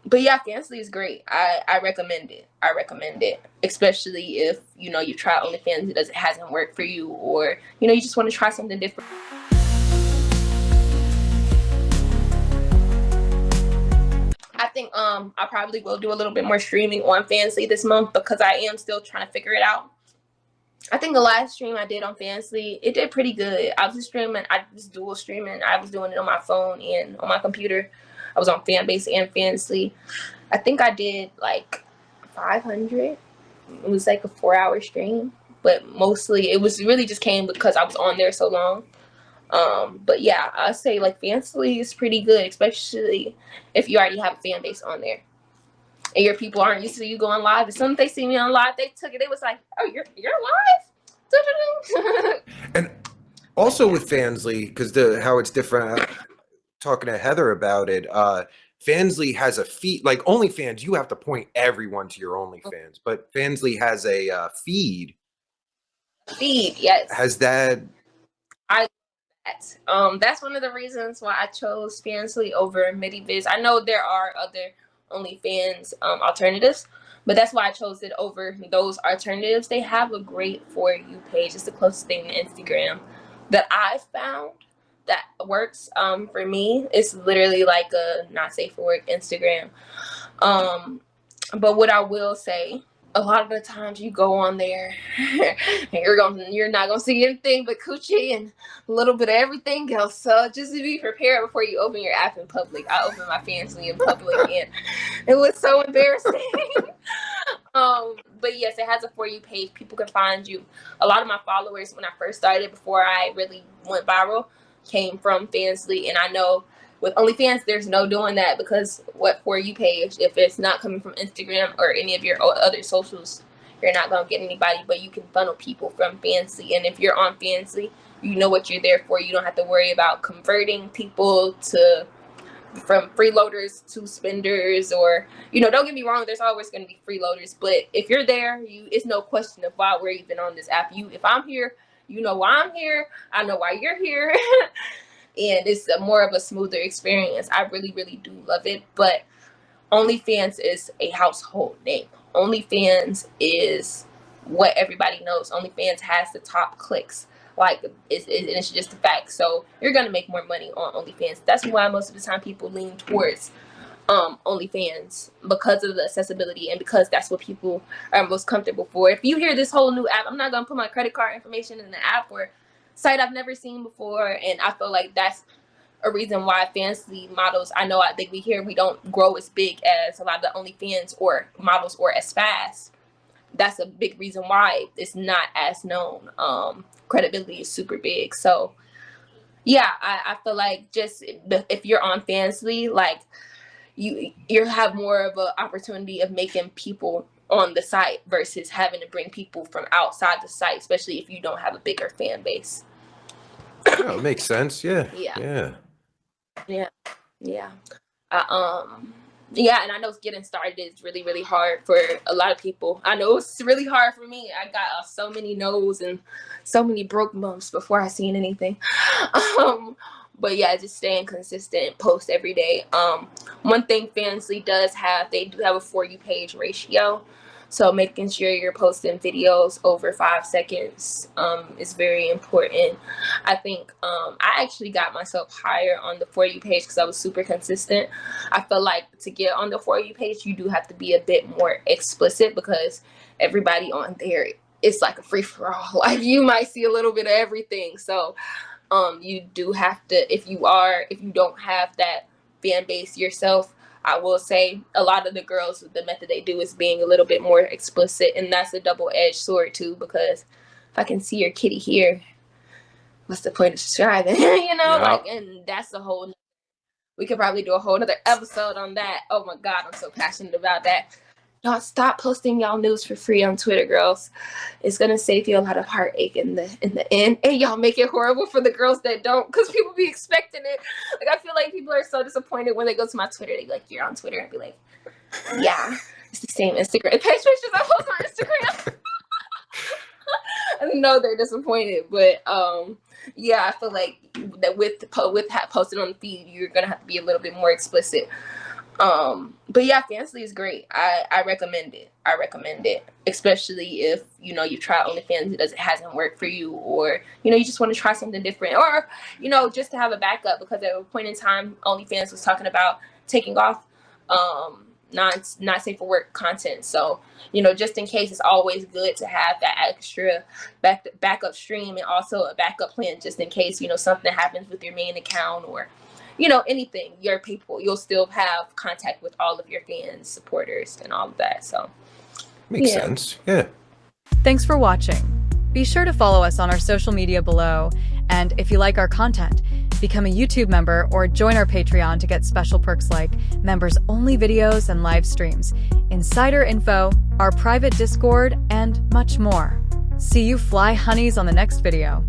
But yeah, Fansly is great. I recommend it. I recommend it, especially if you know you try OnlyFans, it hasn't worked for you, or you know you just want to try something different. I think I probably will do a little bit more streaming on Fansly this month because I am still trying to figure it out. I think the last stream I did on Fansly, it did pretty good. I was dual streaming. I was doing it on my phone and on my computer. I was on Fanbase and Fansly. I think I did like 500. It was like a 4-hour stream, but mostly it was really just came because I was on there so long. But yeah, I say like Fansly is pretty good, especially if you already have a fan base on there and your people aren't used to you going live. As soon as they see me on live, they took it. They was like, "Oh, you're live." And also with Fansly, because how it's different. Talking to Heather about it, Fansly has a feed. Like OnlyFans, you have to point everyone to your OnlyFans, but Fansly has a feed. Feed, yes. Has that? That's one of the reasons why I chose Fansly over MediViz. I know there are other OnlyFans alternatives, but that's why I chose it over those alternatives. They have a great For You page. It's the closest thing to Instagram that I've found that works for me. It's literally like a not safe for work Instagram. But what I will say, a lot of the times you go on there and you're not gonna see anything but coochie and a little bit of everything else. So just to be prepared before you open your app in public. I opened my Fansly in public and it was so embarrassing. But yes, it has a For You page. People can find you. A lot of my followers when I first started, before I really went viral, came from Fansly, and I know with OnlyFans, there's no doing that because what For You page, if it's not coming from Instagram or any of your other socials, you're not going to get anybody, but you can funnel people from Fansly. And if you're on Fansly, you know what you're there for. You don't have to worry about converting people from freeloaders to spenders, or, you know, don't get me wrong, there's always going to be freeloaders, but if you're there, it's no question of why we're even on this app. If I'm here, you know why I'm here. I know why you're here. And it's more of a smoother experience. I really, really do love it. But OnlyFans is a household name. OnlyFans is what everybody knows. OnlyFans has the top clicks. Like, it's just a fact. So you're going to make more money on OnlyFans. That's why most of the time people lean towards OnlyFans, because of the accessibility and because that's what people are most comfortable for. If you hear this whole new app, I'm not going to put my credit card information in the app or site I've never seen before, and I feel like that's a reason why Fansly models, I think we don't grow as big as a lot of the OnlyFans or models or as fast. That's a big reason why it's not as known. Credibility is super big. So yeah, I feel like just if you're on Fansly, like you have more of an opportunity of making people on the site versus having to bring people from outside the site, especially if you don't have a bigger fan base. Oh, it makes sense. Yeah. Yeah, and I know getting started is really, really hard for a lot of people. I know it's really hard for me. I got so many no's and so many broke months before I seen anything. But yeah, just staying consistent, post every day. One thing Fansly does have, they do have a For You page ratio. So making sure you're posting videos over 5 seconds is very important. I think I actually got myself higher on the For You page because I was super consistent. I feel like to get on the For You page, you do have to be a bit more explicit because everybody on there, it's like a free-for-all. Like, you might see a little bit of everything. So you do have to, if you don't have that fan base yourself, I will say a lot of the girls, the method they do is being a little bit more explicit, and that's a double-edged sword too, because if I can see your kitty here, what's the point of subscribing? Like, and that's we could probably do a whole other episode on that. Oh my God, I'm so passionate about that. Y'all stop posting y'all news for free on Twitter, girls. It's gonna save you a lot of heartache in the end, and y'all make it horrible for the girls that don't, because people be expecting it. Like, I feel like people are so disappointed when they go to my Twitter. They be like, "You're on Twitter," and be like, "Yeah, it's the same Instagram page pictures I post on Instagram." I know they're disappointed, but yeah, I feel like that with posting on the feed, you're gonna have to be a little bit more explicit. But yeah, Fansly is great. I recommend it. I recommend it, especially if you know you try OnlyFans, it hasn't worked for you, or you know you just want to try something different, or you know just to have a backup, because at a point in time OnlyFans was talking about taking off not safe for work content. So you know, just in case, it's always good to have that extra backup stream, and also a backup plan just in case you know something happens with your main account, or you know, anything, your people, you'll still have contact with all of your fans, supporters, and all of that. So, makes sense. Yeah. Thanks for watching. Be sure to follow us on our social media below. And if you like our content, become a YouTube member or join our Patreon to get special perks like members-only videos and live streams, insider info, our private Discord, and much more. See you fly honeys on the next video.